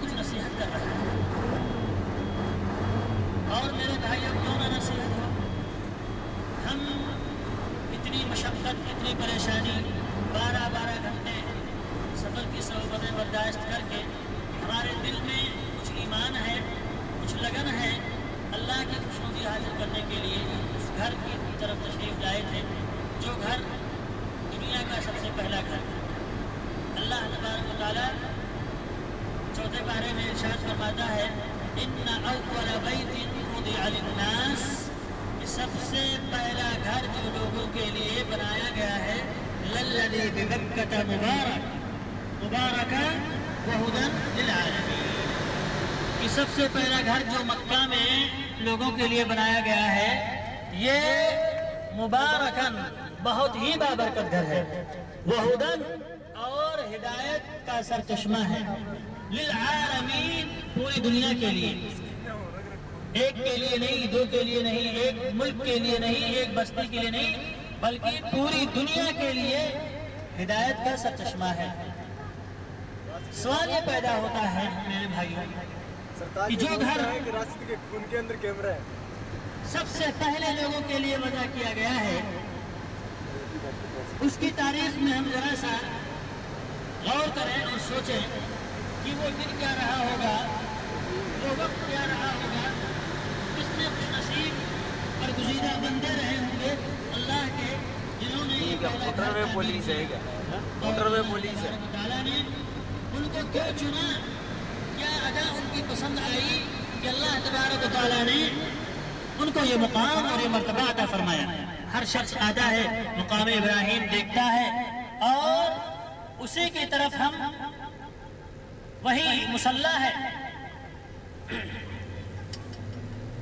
کچھ نصیحت کر رہا ہے، اور میرے بھائیوں کیوں نہ نصیحت ہو؟ ہم اتنی مشقت، اتنی پریشانی، 12 گھنٹے سفر کی صعوبتیں برداشت کر کے ہمارے دل میں کچھ ایمان ہے، کچھ لگن ہے، اللہ کی خوشنودی حاصل کرنے کے لیے اس گھر کی طرف تشریف لائے تھے جو گھر دنیا کا سب سے پہلا گھر ہے۔ اللہ تبارک و تعالیٰ چوتھے پارے میں ارشاد فرماتا ہے ان اول بیت وضع للناس، سب سے پہلا گھر جو لوگوں کے لیے بنایا گیا ہے للذی ببکۃ مبارکا وہدی للعالمین، کہ سب سے پہلا گھر جو مکہ میں لوگوں کے لیے بنایا گیا ہے یہ مبارکن بہت ہی بابرکت گھر ہے، وہدن اور ہدایت کا سرچشمہ ہے، للعالمین پوری دنیا کے لیے، ایک کے لیے نہیں، دو کے لیے نہیں، ایک ملک کے لیے نہیں، ایک بستی کے لیے نہیں، بلکہ پوری دنیا کے لیے ہدایت کا سرچشمہ ہے۔ سوال یہ پیدا ہوتا ہے میرے بھائیوں کہ جو گھر راستے کے خون کے اندر کیمرہ ہے سب سے پہلے لوگوں کے لیے وضع کیا گیا ہے، اس کی تاریخ میں ہم ذرا سا غور کریں اور سوچیں کہ وہ دن کیا رہا ہوگا، وہ وقت کیا رہا ہوگا، کتنے خوش نصیب اور گزیدہ بندے رہے ہوں گے اللہ کے جنہوں نے یہ موٹر وے پولیس ہے کیا؟ موٹر وے پولیس ہے۔ تعالیٰ نے ان کو کیوں چنا، کیا ادا ان کی پسند آئی کہ اللہ تبارک و تعالیٰ نے ان کو یہ مقام اور یہ مرتبہ عطا فرمایا۔ ہر شخص آتا ہے مقام ابراہیم دیکھتا ہے اور اسی کی طرف ہم وہی مسلح ہے۔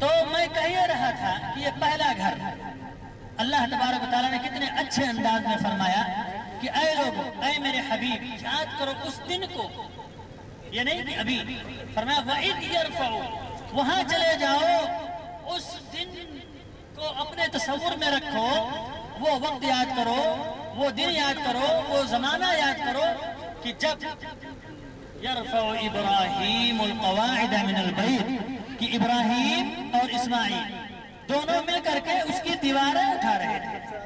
تو میں کہہ رہا تھا کہ یہ پہلا گھر اللہ تبارک و تعالیٰ نے کتنے اچھے انداز میں فرمایا کہ اے لوگو، اے میرے حبیب، یاد کرو اس دن کو، یہ نہیں کہ ابھی، فرمایا وَإِذْ يَرْفَعُ، وہاں چلے جاؤ، اس دن کو اپنے تصور میں رکھو، وہ وقت یاد کرو، وہ دن یاد کرو، وہ زمانہ یاد کرو کہ جب یرفع ابراہیم القواعد من البیت، کہ ابراہیم اور اسماعیل دونوں مل کر کے اس کی دیواریں اٹھا رہے تھے،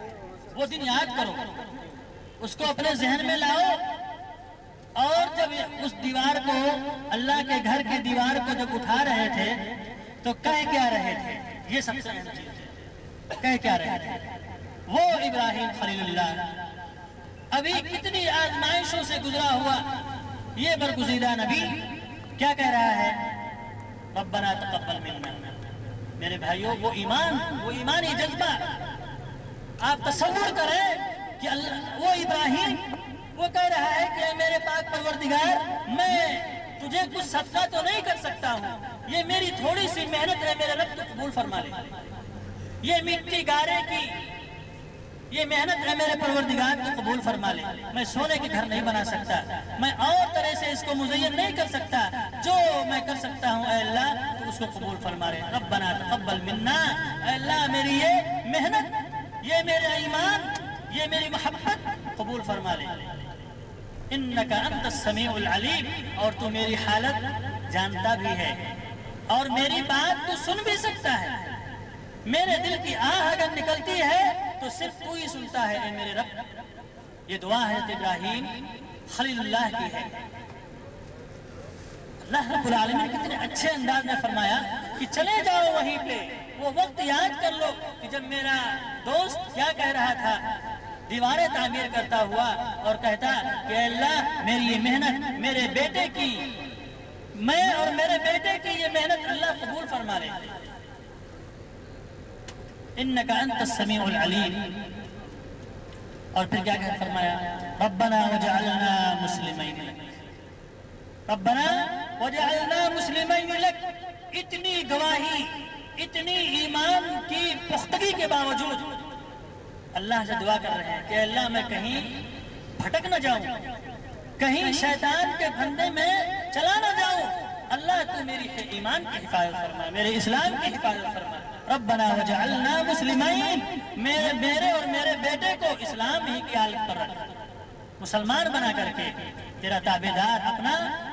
وہ دن یاد کرو، اس کو اپنے ذہن میں لاؤ، اور جب اس دیوار کو، اللہ کے گھر کی دیوار کو جب اٹھا رہے تھے تو کہہ کیا رہے تھے؟ یہ سب سے اہم چیز ہے، کہہ کیا رہے تھے؟ وہ ابراہیم خلیل اللہ ابھی کتنی آزمائشوں سے گزرا ہوا یہ برگزیدہ نبی کیا کہہ رہا ہے؟ ربنا تقبل منا۔ میرے بھائیوں، وہ ایمانی جذبہ آپ تصور کریں کہ وہ ابراہیم وہ کہہ رہا ہے کہ میرے پاک پروردگار، میں تجھے کچھ صدقہ تو نہیں کر سکتا ہوں، یہ میری تھوڑی سی محنت ہے، میرے رب تو قبول فرما لے، یہ مٹی گارے کی یہ محنت ہے، میرے پروردگار تو قبول فرما لے، میں سونے کے گھر نہیں بنا سکتا، میں اور طرح سے اس کو مزین نہیں کر سکتا، جو میں کر سکتا ہوں اے اللہ تو اس کو قبول فرما لے۔ ربنا تقبل منا، اے اللہ میری یہ محنت، یہ میرا ایمان، یہ میری محبت قبول فرما لے۔ انکا انت السمیع العلیم، اور تو میری حالت جانتا بھی ہے اور میری بات تو سن بھی سکتا ہے، میرے دل کی آہ اگر نکلتی ہے تو صرف تو ہی سنتا ہے اے میرے رب۔ یہ دعا حضرت ابراہیم خلیل اللہ کی ہے۔ اللہ رب العالمین کتنے اچھے انداز میں فرمایا کہ چلے جاؤ وہیں پہ، وہ وقت یاد کر لو کہ جب میرا دوست کیا کہہ رہا تھا، دیواریں تعمیر کرتا ہوا اور کہتا کہ اے اللہ میری یہ محنت، میرے بیٹے کی، میں اور میرے بیٹے کی یہ محنت اللہ قبول فرما لے۔ انکا انت السمیع العلیم، اور پھر کیا کہہ فرمایا؟ ربنا وجعلنا مسلمین لک، ربنا وجعلنا مسلمین لک۔ اتنی گواہی، اتنی ایمان کی پختگی کے باوجود اللہ سے دعا کر رہے ہیں کہ اللہ میں کہیں بھٹک نہ جاؤں، کہیں شیطان کے پھندے میں چلا نہ جاؤں، اللہ تو میری ایمان کی حفاظت فرما، میرے اسلام کی حفاظت فرما۔ ربنا وجعلنا مسلمین، میرے اور میرے بیٹے کو اسلام ہی کی حالت پر رکھ، مسلمان بنا کر کے تیرا تابعدار، اپنا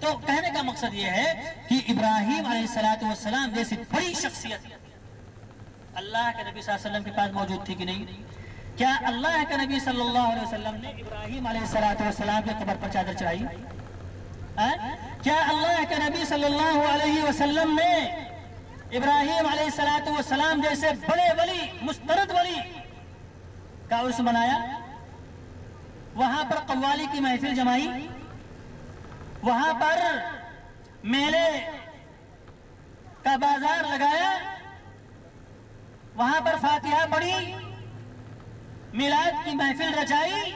تو کہنے کا مقصد یہ ہے کہ ابراہیم علیہ السلام جیسی بڑی شخصیت اللہ کے نبی صلی اللہ علیہ وسلم کے پاس موجود تھی کہ نہیں؟ کیا اللہ کے نبی صلی اللہ علیہ وسلم نے ابراہیم علیہ السلام کی قبر پر چادر چڑھائی؟ کیا اللہ کے نبی صلی اللہ علیہ وسلم نے ابراہیم علیہ السلام جیسے بڑے ولی مسترد ولی کا عرس منایا؟ وہاں پر قوالی کی محفل جمائی؟ وہاں پر میلے کا بازار لگایا؟ وہاں پر فاتحہ پڑھی؟ میلاد کی محفل رچائی؟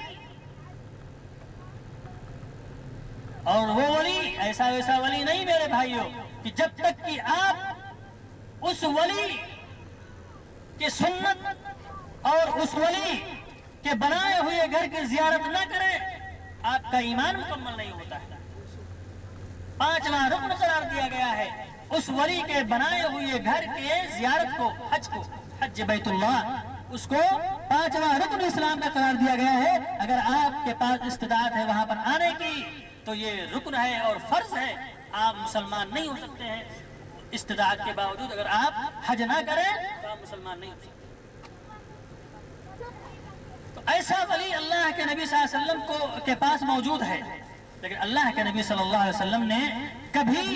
اور وہ ولی ایسا ویسا ولی نہیں میرے بھائیوں کہ جب تک کہ آپ اس ولی کی سنت اور اس ولی کے بنائے ہوئے گھر کی زیارت نہ کریں آپ کا ایمان مکمل نہیں ہوتا ہے۔ 5واں رکن قرار دیا گیا ہے اس ولی کے بنائے ہوئے گھر کے زیارت کو، حج بیت اللہ، اس کو 5واں رکن اسلام کا قرار دیا گیا ہے۔ اگر آپ کے پاس استطاعت ہے وہاں پر آنے کی تو یہ رکن ہے اور فرض ہے، آپ مسلمان نہیں ہو سکتے ہیں۔ استطاعت کے باوجود اگر آپ حج نہ کریں تو آپ مسلمان نہیں ہو سکتے۔ تو ایسا ولی اللہ کے نبی صلی اللہ علیہ وسلم کے پاس موجود ہے، لیکن اللہ کے نبی صلی اللہ علیہ وسلم نے کبھی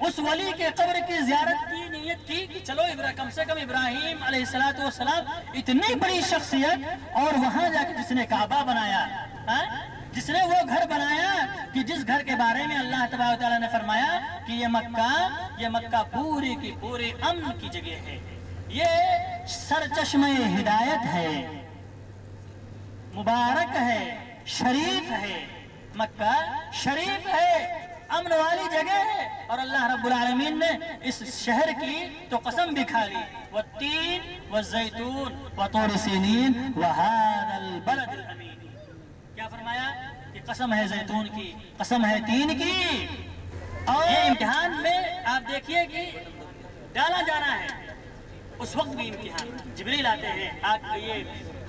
اس ولی کے قبر کی زیارت کی نیت کی کہ چلو کم سے کم ابراہیم علیہ السلام اتنی بڑی شخصیت، اور وہاں جا کے جس نے کعبہ بنایا، جس نے وہ گھر بنایا کہ جس گھر کے بارے میں اللہ تبارک و تعالیٰ نے فرمایا کہ یہ مکہ پوری کی پوری امن کی جگہ ہے، یہ سرچشمہ ہدایت ہے، مبارک ہے، شریف ہے، مکہ شریف ہے، امن والی جگہ ہے۔ اور اللہ رب العالمین نے اس شہر کی تو قسم بھی کھا لی، والتین والزیتون وطور سینین وہذا البلد الامین۔ کیا فرمایا کہ قسم ہے زیتون کی، قسم ہے تین کی۔ اور یہ امتحان میں آپ دیکھیے کہ ڈالا جانا ہے، اس وقت بھی امتحان جبریل آتے ہیں، یہ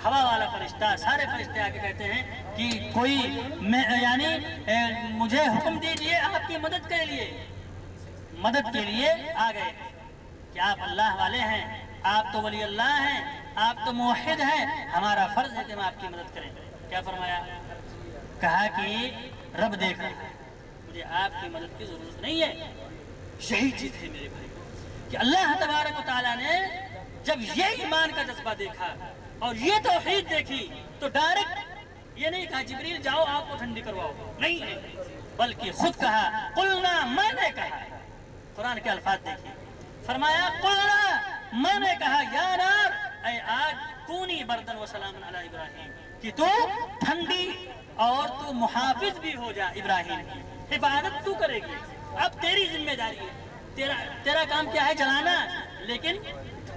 ہوا والا فرشتہ، سارے فرشتے آ کے کہتے ہیں کہ کوئی یعنی مجھے حکم دیجئے آپ کی مدد کے لیے آ گئے کہ آپ اللہ والے ہیں، آپ تو ولی اللہ ہیں، آپ تو موحد ہیں، ہمارا فرض ہے کہ ہم آپ کی مدد کریں۔ کیا فرمایا؟ کہا کہ رب دیکھ رہا ہے، مجھے آپ کی مدد کی ضرورت نہیں ہے۔ یہی چیز ہے میرے بھائی کہ اللہ تبارک و تعالیٰ نے جب یہ ایمان کا جذبہ دیکھا اور یہ توحید دیکھی تو ڈائریکٹ یہ نہیں کہا جبریل جاؤ آپ کو ٹھنڈی کرواؤ، نہیں، بلکہ خود کہا قلنا، میں نے کہا۔ قرآن کے الفاظ دیکھیں، فرمایا قلنا، میں نے کہا یا نار، اے آگ، کونی بردن و سلام علی ابراہیم، کہ تو ٹھنڈی اور تو محافظ بھی ہو جا ابراہیم کی، حفاظت تو کرے گی، اب تیری ذمہ داری ہے، تیرا کام کیا ہے؟ جلانا، لیکن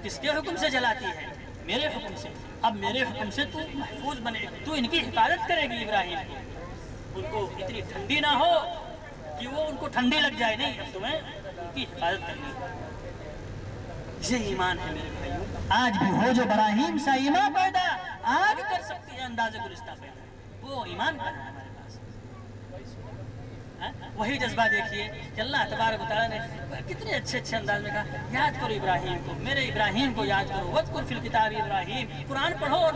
کس کے حکم سے جلاتی ہے؟ میرے حکم سے۔ اب میرے حکم سے تو محفوظ بنے، تو ان کی حفاظت کرے گی ابراہیم کی، ان کو اتنی ٹھنڈی نہ ہو کہ وہ ان کو ٹھنڈی لگ جائے، نہیں، اب تمہیں ان کی حفاظت کرنی ہے۔ یہ ایمان ہے میرے بھائیوں، آج بھی ہو جو براہیم سا ایمان پیدا، آج کر سکتی ہے انداز گلستہ پیدا، وہ ایمان کا ہے ہمارے پاس۔ وہی جذبہ دیکھیے کہ اللہ تبارک و تعالیٰ نے کتنے اچھے انداز میں کہا یاد کرو ابراہیم کو، میرے ابراہیم کو یاد کرو، وَاذْكُرْ فِي الْكِتَابِ ابراہیم، قرآن پڑھو اور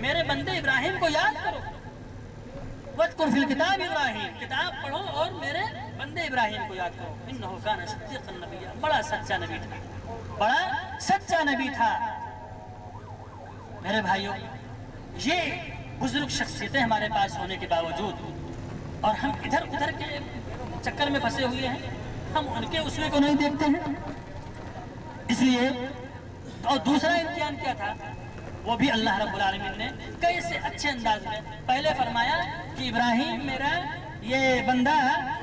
میرے بندے ابراہیم کو یاد کرو۔ وَاذْكُرْ فِي الْكِتَابِ ابراہیم، کتاب پڑھو اور میرے بندے ابراہیم کو یاد کرو، إِنَّهُ كَانَ صَدِّيقًا نَبِيًّا، بڑا سچا نبی تھا، بڑا سچا نبی تھا۔ میرے بھائیوں، یہ بزرگ شخصیتیں ہمارے پاس ہونے کے باوجود اور ہم ادھر ادھر کے چکر میں پھنسے ہوئے ہیں، ہم ان کے اسوے کو نہیں دیکھتے ہیں۔ اس لیے اور دوسرا امتحان کیا تھا، وہ بھی اللہ رب العالمین نے کیسے اچھے انداز میں پہلے فرمایا کہ ابراہیم میرا یہ بندہ،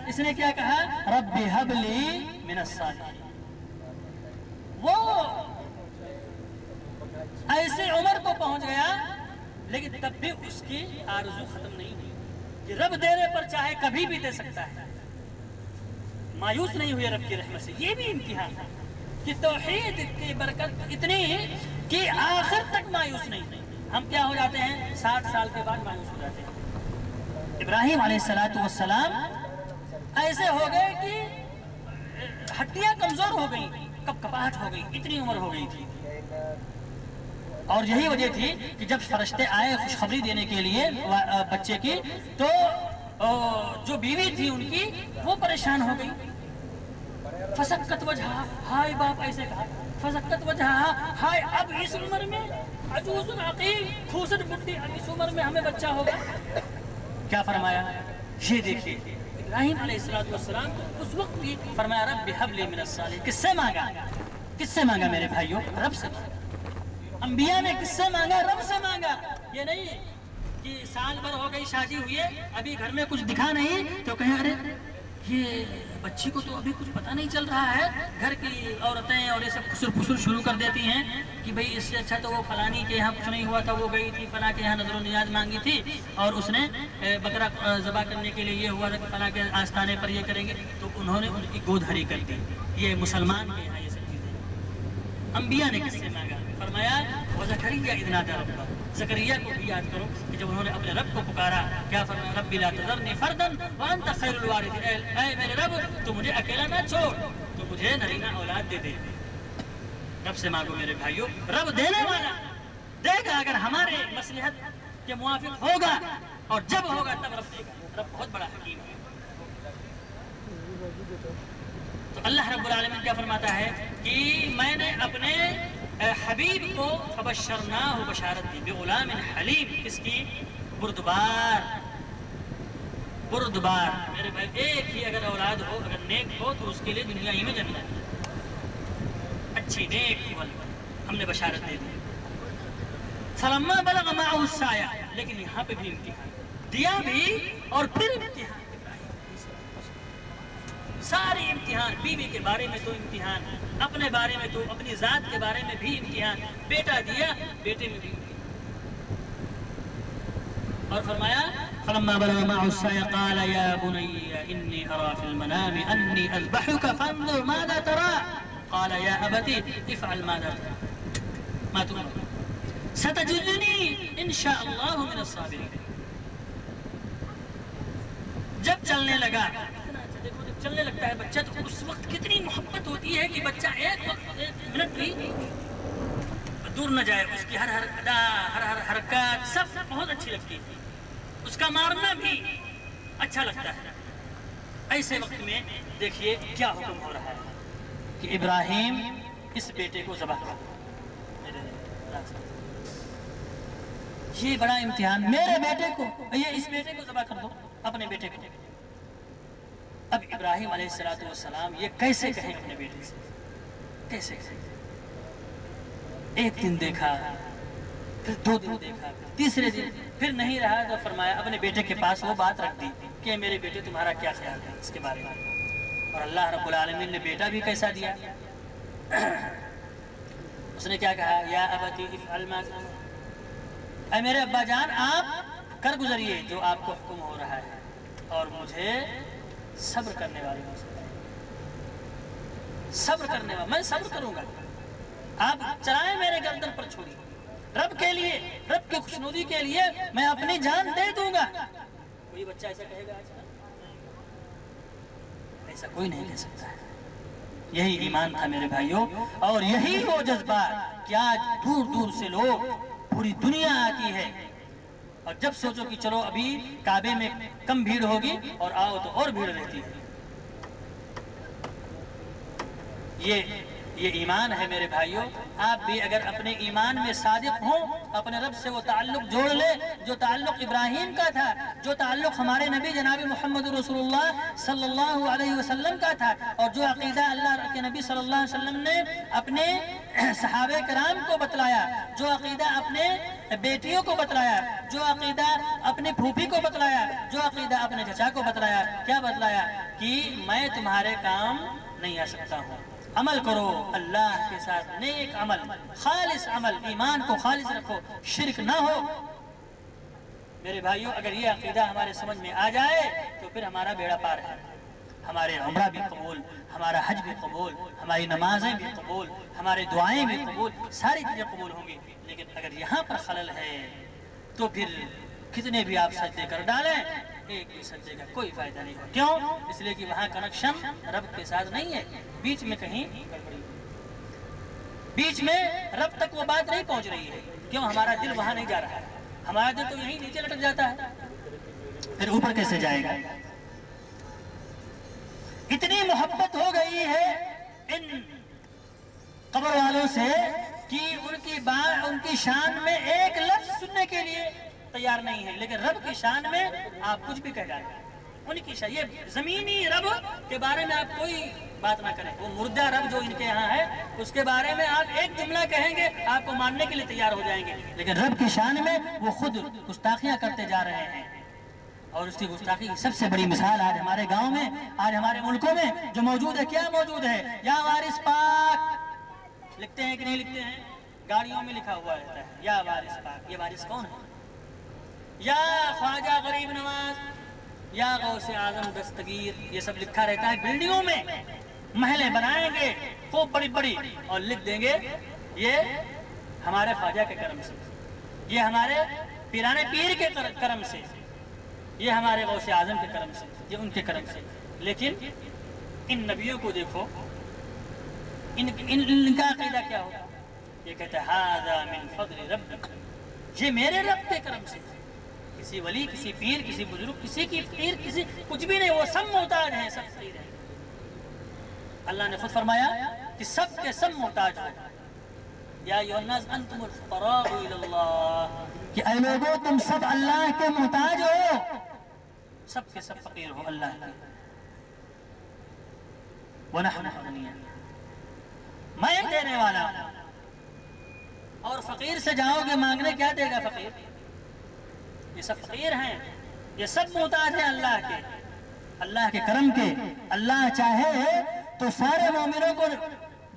اس نے کیا کہا؟ رب ہب لی من الصالحین۔ وہ ایسے عمر کو پہنچ گیا لیکن تب بھی اس کی آرزو ختم نہیں ہوئی کہ رب دینے پر چاہے کبھی بھی دے سکتا ہے، مایوس نہیں ہوئے رب کی رحمت سے۔ یہ بھی امتحان ہے کہ توحید کی برکت اتنی کہ آخر تک مایوس نہیں۔ ہم کیا ہو جاتے ہیں؟ 60 سال کے بعد مایوس ہو جاتے ہیں۔ ابراہیم علیہ السلام ایسے ہو گئے کہ ہڈیاں کمزور ہو گئی، کپکپاہٹ ہو گئی، اتنی عمر ہو گئی تھی. اور یہی وجہ تھی کہ جب فرشتے آئے خوشخبری دینے کے لیے بچے کی، تو جو بیوی تھی ان کی وہ پریشان ہو گئی. فسکت وجہ، ہائے باپ ایسے کہا، فسکت وجہ، ہائے اب اس عمر میں عجوز عقیم، کھوسٹ بڈھی، اب اس عمر میں ہمیں بچہ ہوگا. کیا فرمایا؟ یہ دیکھیے ابراہیم علیہ السلام اس وقت بھی فرمایا رب ہب لی من الصالحین. کس سے مانگا؟ کس سے مانگا میرے بھائیوں؟ رب سے مانگا. انبیاء نے کس سے مانگا؟ رب سے مانگا. یہ نہیں کہ سال بھر ہو گئی شادی ہوئی ہے، ابھی گھر میں کچھ دکھا نہیں تو کہیں ارے یہ بچی کو تو ابھی کچھ پتہ نہیں چل رہا ہے. گھر کی عورتیں اور یہ سب خسر پھسر شروع کر دیتی ہیں کہ بھئی اس سے اچھا تو وہ فلانی کے یہاں کچھ نہیں ہوا تھا، وہ گئی تھی فلاں کے یہاں نظر و نیاز مانگی تھی اور اس نے بکرا ذبح کرنے کے لیے یہ ہوا تھا کہ فلاں کے آستانے پر یہ کریں گے، تو انہوں نے ان کی گود ہری کر دی. یہ مسلمان کے یہاں یہ سب چیزیں. انبیاء نے کس سے مانگا؟ فرمایا وزکریا اذ نادى ربہ. زکریا کو بھی یاد کرو کہ جب انہوں نے اپنے رب کو پکارا، کیا فرمایا؟ رب لا تذرنی فردا وانت خیر الوارثین. اے میرے رب تو مجھے اکیلا نہ چھوڑ، تو مجھے نرینہ اولاد دے دے. رب سے مانگو میرے بھائیو، رب دینے والا دے گا اگر ہمارے مصلحت کے موافق ہوگا، اور جب ہوگا تب رب دے گا. رب بہت بڑا حکیم ہے. تو اللہ رب العالمین کیا فرماتا ہے کہ میں نے اپنے حبیب کو فبشرناہ بشارت دی بغلام حلیم. کس کی؟ بردبار. بردبار. میرے بھائی ایک ہی اگر اولاد ہو، اگر نیک ہو تو اس کے لیے دنیا ہی میں جنت. اچھی نیک ہم نے بشارت دے دی. فلما بلغ معه السعی، لیکن یہاں پہ بھی امتحان دیا بھی اور پھر امتحان. سارے امتحان، بیوی کے بارے میں تو امتحان، اپنے بارے میں تو، اپنی ذات کے بارے میں بھی امتحان. بیٹا دیا، بیٹے میں بھی امتحان. اور فرمایا فلما بلغ معه السعي قال يا بني إني أرى في المنام أني أذبحك فانظر ماذا ترى قال يا أبتي افعل ماذا تؤمر ستجدني إن شاء الله من الصابرين. جب چلنے لگا، دیکھو جب چلنے لگتا ہے بچہ تو اس وقت کتنی محبت ہوتی ہے کہ بچہ ایک وقت ایک منٹ بھی دور نہ جائے. اس کی ہر ہر ادا، ہر ہر حرکات سب بہت اچھی لگتی ہے. اس کا مارنا بھی اچھا لگتا ہے. ایسے وقت میں دیکھیے کیا حکم ہو رہا ہے کہ ابراہیم اس بیٹے کو ذبح کرو. یہ بڑا امتحان، میرے بیٹے کو، یہ اس بیٹے کو ذبح کر دو، اپنے بیٹے کو. اب ابراہیم علیہ السلام یہ کیسے کہیں اپنے بیٹے سے؟ کیسے کہیں؟ ایک دن دیکھا، پھر 2 دن دیکھا، تیسرے دن پھر نہیں رہا تو فرمایا اپنے بیٹے کے پاس وہ بات رکھ دی کہ میرے بیٹے تمہارا کیا خیال ہے اس کے بارے میں. اور اللہ رب العالمین نے بیٹا بھی کیسا دیا. اس نے کیا کہا؟ یا ابتی افعل ما تؤمر. اے میرے ابا جان آپ کر گزریے جو آپ کو حکم ہو رہا ہے، اور مجھے صبر کرنے والے ہو سکتے ہیں. صبر کرنے والا، میں صبر کروں گا. آپ چلائیں میرے گردن پر چھوڑی. رب کے لیے، رب کی خوشنودی کے لیے میں اپنی جان دے دوں گا. کوئی بچہ ایسا کہے گا آج کل؟ ایسا کوئی نہیں کہہ سکتا ہے. یہی ایمان تھا میرے بھائیوں، اور یہی وہ جذبہ کہ آج دور دور سے لوگ، پوری دنیا آتی ہے، اور جب سوچو کہ چلو ابھی کعبے میں کم بھیڑ ہوگی اور آؤ تو اور بھیڑ رہتی ہے. یہ ایمان ہے میرے بھائیوں. آپ بھی اگر اپنے ایمان میں صادق ہوں، اپنے رب سے وہ تعلق جوڑ لے جو تعلق ابراہیم کا تھا، جو تعلق ہمارے نبی جناب محمد رسول اللہ صلی اللہ علیہ وسلم کا تھا، اور جو عقیدہ اللہ کے نبی صلی اللہ علیہ وسلم نے اپنے صحابہ کرام کو بتلایا، جو عقیدہ اپنے بیٹیوں کو بتلایا، جو عقیدہ اپنے پھوپھی کو بتلایا، جو عقیدہ اپنے چچا کو بتلایا. کیا بتلایا؟ کہ میں تمہارے کام نہیں آ سکتا ہوں. عمل کرو اللہ کے ساتھ، نیک عمل، خالص عمل، ایمان کو خالص رکھو، شرک نہ ہو. میرے بھائیوں اگر یہ عقیدہ ہمارے سمجھ میں آ جائے تو پھر ہمارا بیڑا پار ہے. ہمارے عمرہ بھی قبول، ہمارا حج بھی قبول، ہماری نمازیں بھی قبول، ہمارے دعائیں بھی قبول، ساری چیزیں قبول ہوں گی. لیکن اگر یہاں پر خلل ہے تو پھر کتنے بھی آپ سجدے کر ڈالیں ایک بھی سجدے کا کوئی فائدہ نہیں ہوگا. کیوں؟ اس لیے کہ وہاں کنیکشن رب کے ساتھ نہیں ہے. بیچ میں کہیں گڑبڑی، بیچ میں رب تک وہ بات نہیں پہنچ رہی ہے. کیوں؟ ہمارا دل وہاں نہیں جا رہا ہے. ہمارا دل تو یہیں نیچے لٹک جاتا ہے، پھر اوپر کیسے جائے گا؟ اتنی محبت ہو گئی ہے ان قبر والوں سے کہ ان کی شان میں ایک لفظ سننے کے لیے تیار نہیں ہے، لیکن رب کی شان میں آپ کچھ بھی کہہ ڈالیں. ان کی شان، یہ زمینی رب کے بارے میں آپ کوئی بات نہ کریں. وہ مردہ رب جو ان کے یہاں ہے اس کے بارے میں آپ ایک جملہ کہیں گے آپ کو ماننے کے لیے تیار ہو جائیں گے، لیکن رب کی شان میں وہ خود گستاخیاں کرتے جا رہے ہیں. اور اس کی گستاخی کی سب سے بڑی مثال آج ہمارے گاؤں میں، آج ہمارے ملکوں میں جو موجود ہے. کیا موجود ہے؟ یا وارث پاک لکھتے ہیں کہ نہیں لکھتے ہیں؟ گاڑیوں میں لکھا ہوا رہتا ہے یا وارث پاک. یہ وارث کون ہے؟ یا خواجہ غریب نواز، یا غوث اعظم دستگیر، یہ سب لکھا رہتا ہے. بلڈنگوں میں محلیں بنائیں گے خوب بڑی بڑی اور لکھ دیں گے یہ ہمارے خواجہ کے کرم سے، یہ ہمارے پیرانے پیر کے کرم سے، یہ ہمارے غوث اعظم کے کرم سے، یہ ان کے کرم سے. لیکن ان نبیوں کو دیکھو، ان کا عقیدہ کیا ہوگا؟ یہ کہتے ہیں ھذا من فضل ربک، یہ میرے رب کے کرم سے. کسی ولی، کسی پیر، کسی بزرگ، کسی کی فقیر، کسی کچھ بھی نہیں، وہ سب محتاج ہیں، سب فقیر ہیں. اللہ نے خود فرمایا کہ سب کے سب محتاج ہو. یا ایھا الناس انتم الفقراء الی اللہ، کہ اے لوگوں تم سب اللہ کے محتاج ہو، سب کے سب فقیر ہو اللہ کے. وَنَحْنُ أَغْنِيَاءُ، میں دینے والا ہوں. اور فقیر سے جاؤ گے مانگنے، کیا دے گا فقیر؟ یہ سب فقیر ہیں، یہ سب محتاج ہیں اللہ کے، اللہ کے کرم کے. اللہ چاہے تو سارے مومنوں کو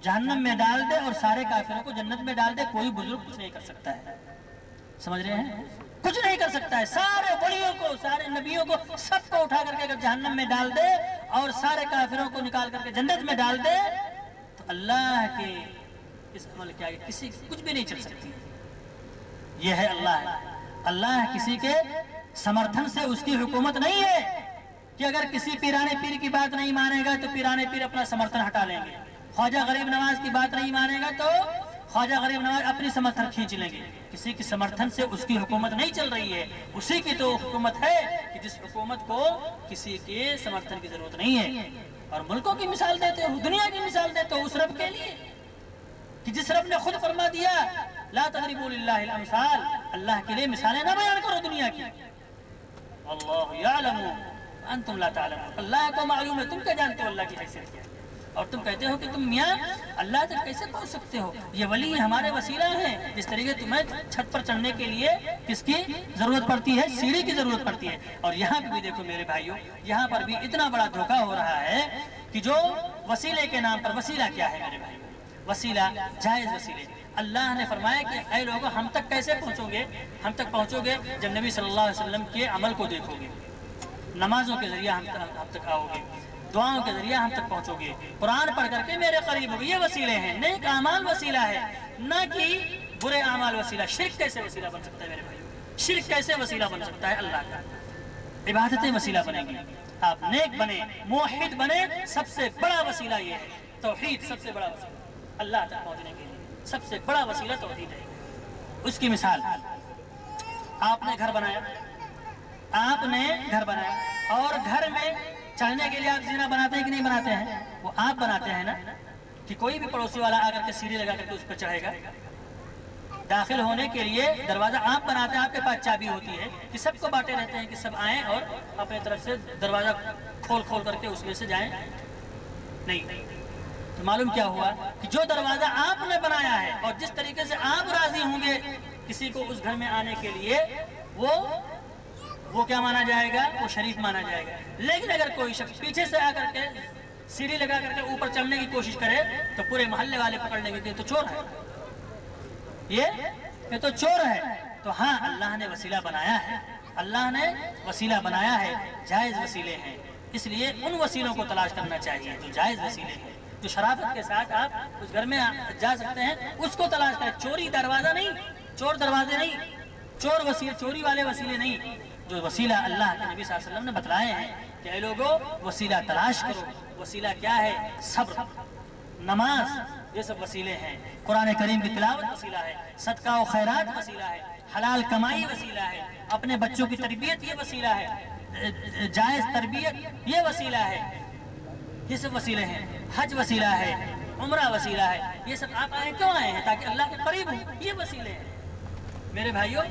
جہنم میں ڈال دے اور سارے کافروں کو جنت میں ڈال دے. کوئی بزرگ کچھ نہیں کر سکتا ہے. سمجھ رہے ہیں؟ کچھ نہیں کر سکتا ہے. سارے ولیوں کو، سارے نبیوں کو، سب کو اٹھا کر کے اگر جہنم میں ڈال دے اور سارے کافروں کو نکال کر کے جنت میں ڈال دے تو اللہ کے اس عمل کے آگے کسی کچھ بھی نہیں چل سکتی. یہ ہے اللہ. اللہ کسی کے سمرتھن سے اس کی حکومت نہیں ہے کہ اگر کسی پیرانے پیر کی بات نہیں مانے گا تو پیرانے پیر اپنا سمرتھن ہٹا لیں گے. خواجہ غریب نواز کی بات نہیں مانے گا تو خواجہ غریب نواز اپنی سمرتھن کھینچ لیں گے. کسی کی سمرتھن سے اس کی حکومت نہیں چل رہی ہے. اسی کی تو حکومت ہے کہ جس حکومت کو کسی کے سمرتھن کی ضرورت نہیں ہے. اور ملکوں کی مثال دیتے ہو، دنیا کی مثال دیتے ہو اس رب کے لیے کہ جس رب نے خود فرما دیا لا تضربوا للہ الامثال، اللہ کے لیے مثالیں نہ بیان کرو دنیا کی. اللہ یعلم انتم لا تعلمون، اللہ کو معلوم ہے، تم کیا جانتے ہو اللہ کی حیثیت کیا ہے. اور تم کہتے ہو کہ تم میاں اللہ تک کیسے پہنچ سکتے ہو؟ یہ ولی ہمارے وسیلہ ہیں. جس طریقے تمہیں چھت پر چڑھنے کے لیے کس کی ضرورت پڑتی ہے؟ سیڑھی کی ضرورت پڑتی ہے. اور یہاں پہ بھی دیکھو میرے بھائیوں، یہاں پر بھی اتنا بڑا دھوکہ ہو رہا ہے کہ جو وسیلے کے نام پر، وسیلہ کیا ہے میرے بھائیوں؟ وسیلہ جائز وسیلے. اللہ نے فرمایا کہ اے لوگوں ہم تک کیسے پہنچو گے؟ ہم تک پہنچو گے جب نبی صلی اللہ علیہ وسلم کے عمل کو دیکھو گے، نمازوں کے ذریعہ ہم تک آؤ گے، دعاؤں کے ذریعہ ہم تک پہنچو گے، قرآن پڑھ کر کے میرے قریب ہوگے. یہ وسیلے ہیں. نیک اعمال وسیلہ ہے، نہ کہ برے اعمال وسیلہ. شرک کیسے وسیلہ بن سکتا ہے میرے بھائی؟ شرک کیسے وسیلہ بن سکتا ہے اللہ کا؟ عبادتیں وسیلہ بنیں گی. آپ نیک بنے، موحد بنے، سب سے بڑا وسیلہ یہ ہے. توحید سب سے بڑا وسیلہ اللہ تک پہنچنے کے لیے، سب سے بڑا وسیلہ توحید ہے. اس کی مثال، آپ نے گھر بنایا، آپ نے گھر بنایا اور گھر میں چڑھنے کے لیے آپ زینہ بناتے ہیں کہ نہیں بناتے ہیں؟ وہ آپ بناتے ہیں نا، کہ کوئی بھی پڑوسی والا آ کر کے سیڑھی لگا کر کے اس پر چڑھے گا. داخل ہونے کے لیے دروازہ آپ بناتے ہیں، آپ کے پاس چابی ہوتی ہے کہ سب کو بانٹے رہتے ہیں کہ سب آئیں اور اپنے طرف سے دروازہ کھول کر کے اس میں سے جائیں. نہیں، تو معلوم کیا ہوا کہ جو دروازہ آپ نے بنایا ہے اور جس طریقے سے آپ راضی ہوں گے کسی کو اس گھر میں آنے کے لیے، وہ کیا مانا جائے گا؟ وہ شریف مانا جائے گا. لیکن اگر کوئی شخص پیچھے سے آ کر کے سیڑھی لگا کر کے اوپر چڑھنے کی کوشش کرے تو پورے محلے والے پکڑ لیں گے کہ یہ تو چور ہے، یہ تو چور ہے. تو ہاں اللہ نے وسیلہ بنایا ہے، اللہ نے وسیلہ بنایا ہے، جائز وسیلے ہیں. اس لیے ان وسیلوں کو تلاش کرنا چاہیے جو جائز وسیلے ہیں، جو شرافت کے ساتھ آپ اس گھر میں جا سکتے ہیں، اس کو تلاش کریں. چوری دروازہ نہیں، چور دروازے نہیں، چوری والے وسیلے نہیں. جو وسیلہ اللہ کے نبی صلی اللہ علیہ وسلم نے بتلائے ہیں کہ اے لوگوں وسیلہ تلاش کرو. وسیلہ کیا ہے؟ صبر، نماز، یہ سب وسیلے ہیں. قرآن کریم کی تلاوت وسیلہ ہے، صدقہ و خیرات وسیلہ ہے، حلال کمائی وسیلہ ہے، اپنے بچوں کی تربیت یہ وسیلہ ہے، جائز تربیت یہ وسیلہ ہے. یہ سب وسیلے ہیں. حج وسیلہ ہے، عمرہ وسیلہ ہے. یہ سب آپ آئے کیوں آئے ہیں؟ تاکہ اللہ کے قریب ہوں. یہ وسیلے ہیں میرے بھائیوں.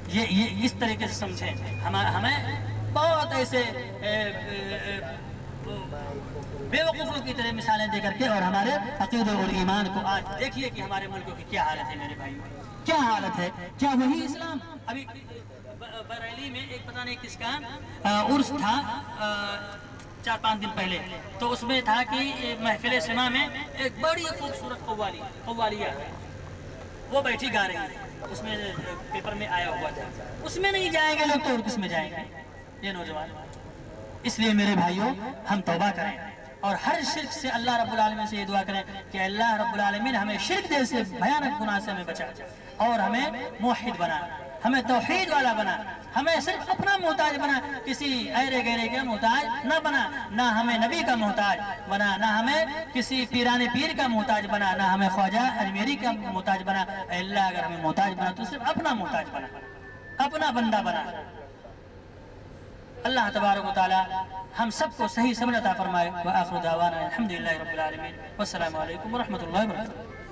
یہ اس طریقے سے سمجھیں. ہمیں بہت ایسے بے وقوفوں کی طرح مثالیں دے کر کے اور ہمارے عقیدے اور ایمان کو آج دیکھیے کہ ہمارے ملکوں کی کیا حالت ہے میرے بھائیوں. کیا حالت ہے؟ کیا وہی اسلام؟ ابھی بریلی میں ایک پتہ نہیں کس کا عرس تھا 4-5 دن پہلے، تو اس میں تھا کہ محفل سما میں ایک بڑی خوبصورت قوالیہ وہ بیٹھی گا رہی ہے. اس میں پیپر میں آیا ہوا تھا. اس میں نہیں جائیں گے لوگ تو اور کس میں جائیں گے یہ نوجوان. اس لیے میرے بھائیوں ہم توبہ کریں اور ہر شرک سے اللہ رب العالمین سے یہ دعا کریں کہ اللہ رب العالمین ہمیں شرک جیسے بھیانک گناہ سے ہمیں بچا اور ہمیں موحد بنا، ہمیں توحید والا بنا، ہمیں صرف اپنا محتاج بنا، کسی ایرے گیرے کا محتاج نہ بنا، نہ ہمیں نبی کا محتاج بنا، نہ ہمیں کسی پیران پیر کا محتاج بنا، نہ ہمیں خواجہ اجمیری کا محتاج بنا. اے اللہ اگر ہمیں محتاج بنا تو صرف اپنا محتاج بنا، اپنا بندہ بنا. اللہ تبارک و تعالی ہم سب کو صحیح سمجھ عطا فرمائے. وآخر دعوانا الحمدللہ رب العالمین والسلام علیکم ورحمۃ اللہ وبرکاتہ.